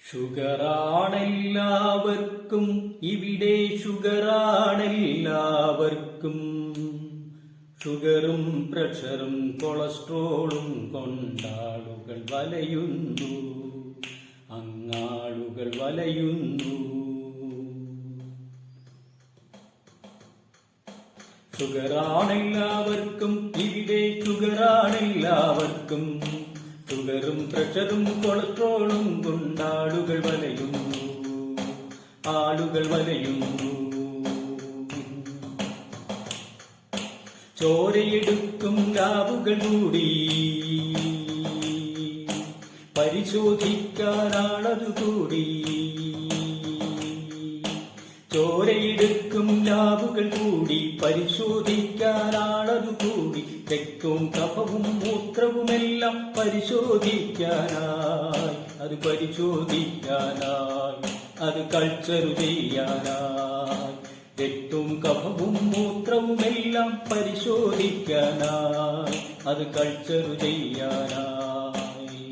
ഷുഗറാണെല്ലാവർക്കും ഇവിടെ ഷുഗറാണെല്ലാവർക്കും. ഷുഗറും പ്രഷറും കൊളസ്ട്രോളും കൊണ്ടാളുകൾ വലയുന്നു, അങ്ങാളുകൾ വലയുന്നു. ഷുഗറാണെല്ലാവർക്കും ഇവിടെ ഷുഗറാണെല്ലാവർക്കും. ഷുഗറും പ്രഷറും കൊളസ്ട്രോളും കൊണ്ടാളുകൾ വലയുന്നു, ആളുകൾ വലയുന്നു. ചോരയെടുക്കും ലാബുകൾ കൂടി പരിശോധിക്കാനാണതു കൂടി. ചോരയെടുക്കും ലാബുകൾ കൂടി പരിശോധിക്കാനാണതു കൂടി. രക്തവും കഫവും മൂത്രവുമെല്ലാം പരിശോധിക്കാനായി, അത് പരിശോധിക്കാനായി, അത് കൾച്ചറു ചെയ്യാനായി. രക്തവും കഫവും മൂത്രവുമെല്ലാം പരിശോധിക്കാനായി, അത് കൾച്ചറു ചെയ്യാനായി.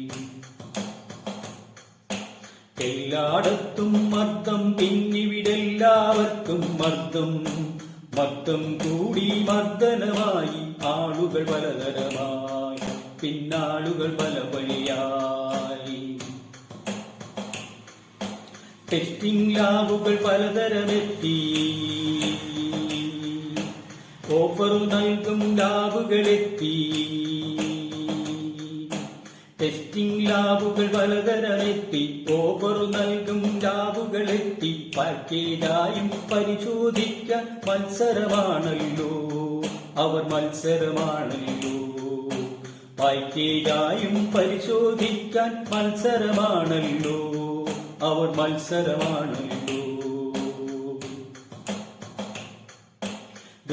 എല്ലായിടത്തും മർദ്ദം, പിന്നിവിടെല്ലാവർക്കും മർദ്ദം. മർദ്ദം കൂടി മർദ്ദനമായി, ആളുകൾ പലതരമായി, പിന്നാളുകൾ പല വഴിയായി. ടെസ്റ്റിംഗ് ലാബുകൾ പലതരമെത്തി, ഓഫറു നൽകും ലാബുകളെത്തി. ടെസ്റ്റിംഗ് ലാബുകൾ പലതരമെത്തി, ഓഫറു നൽകും ലാബുകളെത്തി. പാക്കേജായും പരിശോധിക്കാൻ മത്സരമാണല്ലോ, അവർ മത്സരമാണല്ലോ. പാക്കേജായും പരിശോധിക്കാൻ മത്സരമാണല്ലോ, അവർ മത്സരമാണല്ലോ.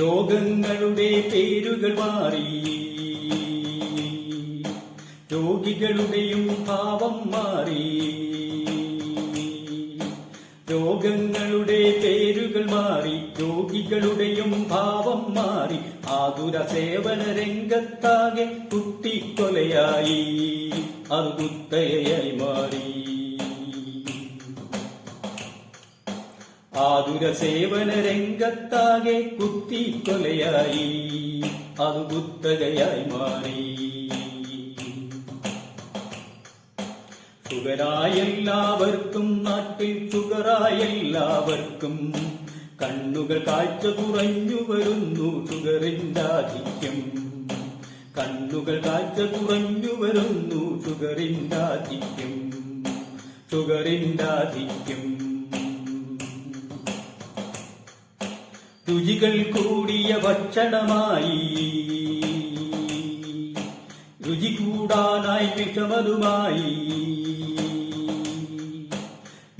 രോഗങ്ങളുടെ പേരുകൾ മാറി, രോഗികളുടെയും ഭാവം മാറി. രോഗങ്ങളുടെ പേരുകൾ മാറി, രോഗികളുടെയും ഭാവം മാറി. ആതുര സേവന രംഗത്താകെ കുത്തിക്കൊലയായി, അത് കുത്തകയായി മാറി. ആതുര സേവന രംഗത്താകെ കുത്തിക്കൊലയായി, അത് കുത്തകയായി മാറി. ഷുഗറായെല്ലാവർക്കും, നാട്ടിൽ ഷുഗറായെല്ലാവർക്കും. കണ്ണുകൾ കാഴ്ച കുറഞ്ഞു വരുന്നു, ഷുഗറിന്റെ ആധിക്യം. കണ്ണുകൾ കാഴ്ച കുറഞ്ഞു വരുന്നു, ഷുഗറിന്റെ ആധിക്യം, ഷുഗറിന്റെ ആധിക്യം. രുചികൾ കൂടിയ ഭക്ഷണമായി, രുചി കൂടാനായി വിഷമതുമായി.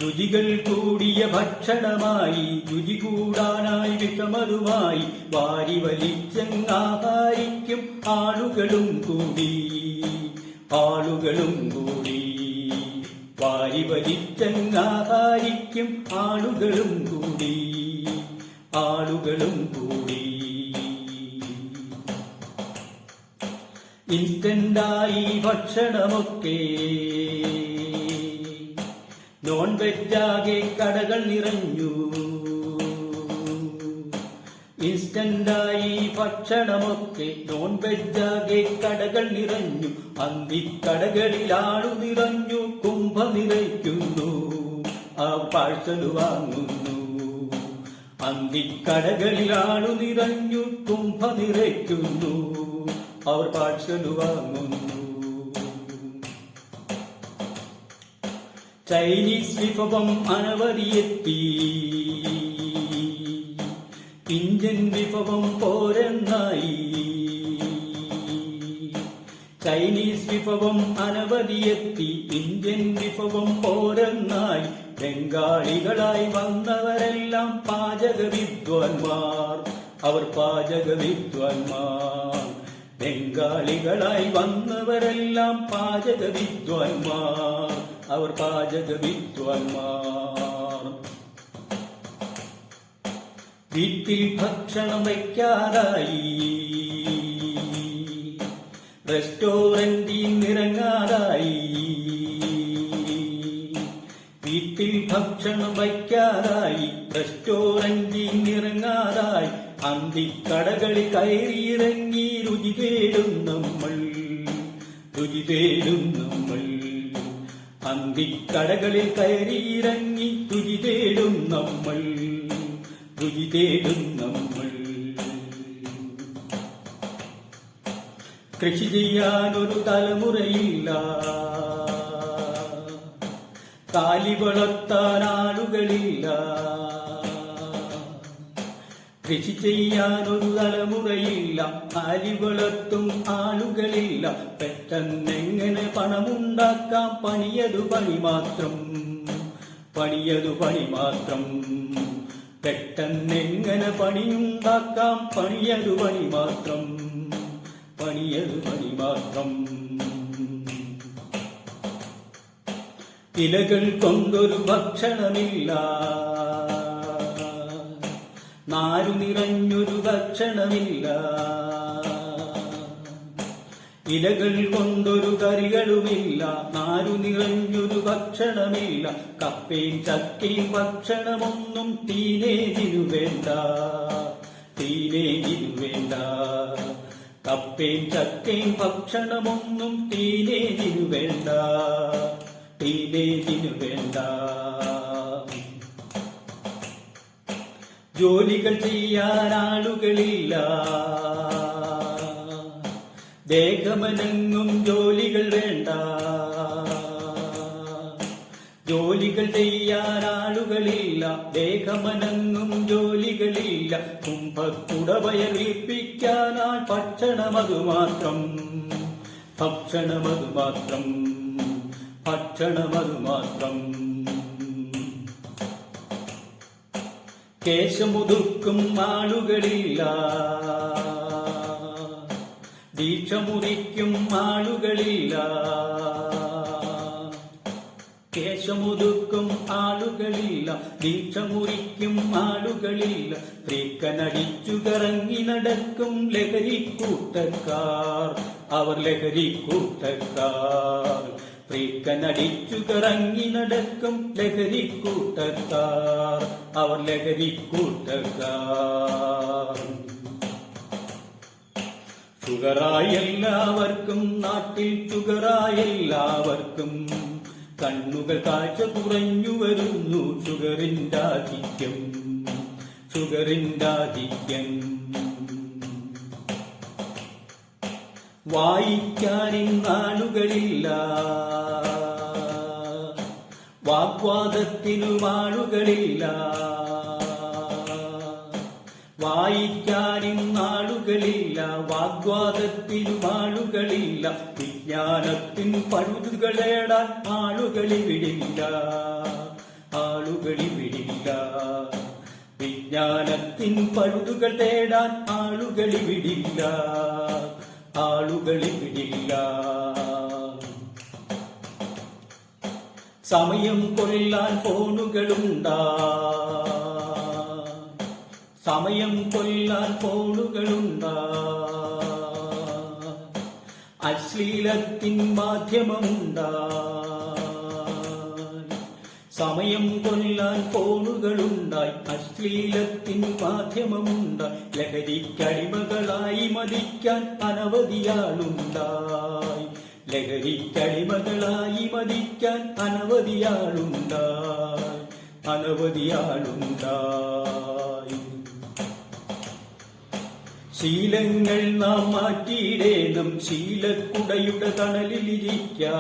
രുചികൾ കൂടിയ ഭക്ഷണമായി, രുചി കൂടാനായി വിഷമതുമായി. വാരി വലിച്ചങ്ങാഹാരിക്കും ആളുകളും കൂടി, ആളുകളും കൂടി. വാരി വലിച്ചങ്ങാഹാരിക്കും ആളുകളും കൂടി, ആളുകളും കൂടി. ഇൻസ്റ്റന്റായി ഭക്ഷണമൊക്കെ, നോൺ വെജാകെ കടകൾ നിറഞ്ഞു. ഇൻസ്റ്റന്റായി ഭക്ഷണമൊക്കെ, നോൺ വെജാകെ കടകൾ നിറഞ്ഞു. അന്തിക്കടകളിലാളു നിറഞ്ഞു, കുംഭ നിറയ്ക്കുന്നു, ആ പാഴ്സൽ വാങ്ങുന്നു. അന്തിക്കടകളിലാളു നിറഞ്ഞു, കുംഭ നിറയ്ക്കുന്നു, അവർ പാഴ്സൽ വാങ്ങുന്നു. ചൈനീസ് വിഭവം അനവധിയെത്തി, ഇന്ത്യൻ വിഭവം പോരെന്നായി. ചൈനീസ് വിഭവം അനവധിയെത്തി, ഇന്ത്യൻ വിഭവം പോരെന്നായി. ബംഗാളികളായി വന്നവരെല്ലാം പാചക വിദ്വാൻമാർ, അവർ പാചക വിദ്വാൻമാർ. ബംഗാളികളായി വന്നവരെല്ലാം പാചക വിദ്വാൻമാർ, അവർ പാചക വിദ്വാൻമാർ. വീട്ടിൽ ഭക്ഷണം വയ്ക്കാതായി, റെസ്റ്റോറന്റിൽ നിറങ്ങാതായി. വീട്ടിൽ ഭക്ഷണം വയ്ക്കാതായി, റെസ്റ്റോറന്റിൽ ഇറങ്ങാതായി, അന്തിക്കടകളിൽ കയറിയിറങ്ങി രുചി തേടും നമ്മൾ, രുചി തേടും നമ്മൾ. അന്തിക്കടകളിൽ കയറിയിറങ്ങി രുചി തേടും നമ്മൾ, രുചി തേടും നമ്മൾ. കൃഷി ചെയ്യാനൊരു തലമുറയില്ല, കാലി വളർത്താൻ ആളുകളില്ല. കൃഷി ചെയ്യാനൊരു തലമുറയില്ല, കാലി വളർത്തും ആളുകളില്ല. പെട്ടെന്നെങ്ങനെ പണമുണ്ടാക്കാം, പണിയതു പണി മാത്രം, പണിയതു പണി മാത്രം. പെട്ടെന്നെങ്ങനെ പണിയുണ്ടാക്കാം, പണിയതു പണി മാത്രം, പണിയതു പണി മാത്രം. ഇലകൾ കൊണ്ടൊരു ഭക്ഷണമില്ല, നാരു നിറഞ്ഞൊരു ഭക്ഷണമില്ല. ഇലകൾ കൊണ്ടൊരു കറികളുമില്ല, നാരു നിറഞ്ഞൊരു ഭക്ഷണമില്ല. കപ്പയും ചക്കയും ഭക്ഷണമൊന്നും ടീനേജിനു വേണ്ട, ടീനേജിനു വേണ്ട. കപ്പയും ചക്കയും ഭക്ഷണമൊന്നും ടീനേജിനു വേണ്ട, ടീനേജിനു വേണ്ട. ജോലികൾ ചെയ്യാൻ ആളുകളില്ല, ദേഹമനങ്ങും ജോലികൾ വേണ്ട. ജോലികൾ ചെയ്യാൻ ആളുകളില്ല, ദേഹമനങ്ങും ജോലികളില്ല. കുംഭക്കുടവയറിപ്പിക്കാനാൾ ഭക്ഷണമതു മാത്രം, ഭക്ഷണമതു മാത്രം, ഭക്ഷണമതു മാത്രം. കേശമുതുക്കും ആളുകളില്ല, ദീക്ഷമുറിക്കും ആളുകളില്ല. കേശമുതുക്കും ആളുകളില്ല, ദീക്ഷമുറിക്കും ആളുകളില്ല. ഫ്രീക്കനടിച്ചു കറങ്ങി നടക്കും ലഹരിക്കൂട്ടക്കാർ, അവർ ലഹരിക്കൂട്ടക്കാർ. ഫ്രീക്കനടിച്ചു കറങ്ങി നടക്കും ലഹരിക്കൂട്ടക്കാർ, അവർ ലഹരിക്കൂട്ടക്കാർ. ഷുഗറായി എല്ലാവർക്കും, നാട്ടിൽ ഷുഗറായി എല്ലാവർക്കും. കണ്ണുകൾ കാഴ്ച കുറഞ്ഞു വരുന്നു, ഷുഗറിന്റെ ആധിക്യം, ഷുഗറിന്റെ ആധിക്യം. വായിക്കാനിന്നാളുകളില്ല, വാഗ്വാദത്തിനും ആളുകളില്ല. വായിക്കാനിന്നാളുകളില്ല, വാഗ്വാദത്തിനും ആളുകളില്ല. വിജ്ഞാനത്തിൻ പഴുതുകളേടാൻ ആളുകളിവിടില്ല, ആളുകളിവിടില്ല. വിജ്ഞാനത്തിൻ പഴുതുകൾ തേടാൻ ആളുകളിവിടില്ല, ആളുകളിവിടില്ല. സമയം കൊല്ലാൻ ഫോണുകളുണ്ടാ, സമയം കൊല്ലാൻ ഫോണുകളുണ്ടാ. അശ്ലീലത്തിൻ മാധ്യമമുണ്ടാ, സമയം കൊല്ലാൻ ഫോണുകളുണ്ടായി. അശ്ലീലത്തിൻ മാധ്യമമുണ്ടായി. ലഹരിക്കടിമകളായി മതിക്കാൻ അനവധിയാളുണ്ടായി, ലഹരിക്കടിമകളായി മതിക്കാൻ അനവധിയാളുണ്ടായി, അനവധിയാളുണ്ടായി. ശീലങ്ങൾ നാം മാറ്റിയിടേണം, ശീലക്കുടയുടെ തണലിലിരിക്കാം.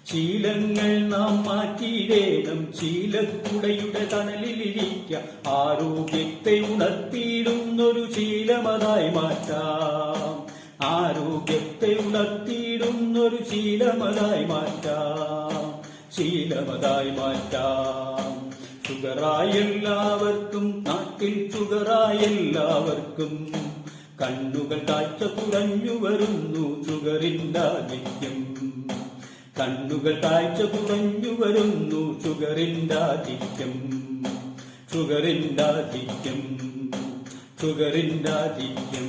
ശീലങ്ങൾ നാം മാറ്റിയിടേണം, ശീലക്കുടയുടെ തണലിലിരിക്കാം. ആരോഗ്യത്തെ ഉണർത്തിയിടുന്നൊരു ശീലമതായി മാറ്റാം, ആരോഗ്യത്തെ ഉണർത്തിയിടുന്നൊരു ശീലമതായി മാറ്റാം, ശീലമതായി മാറ്റാം. ഷുഗറായ എല്ലാവർക്കും, നാട്ടിൽ ഷുഗറായ എല്ലാവർക്കും. കണ്ണുകൾ കാഴ്ച കുറഞ്ഞു വരുന്നു, ഷുഗറിന്റെ ആധിക്യം. കണ്ണുകൾ കാഴ്ച കുറഞ്ഞു വരുന്നു, ഷുഗറിന്റെ ആധിക്യം, ഷുഗറിന്റെ ആധിക്യം, ഷുഗറിന്റെ ആധിക്യം.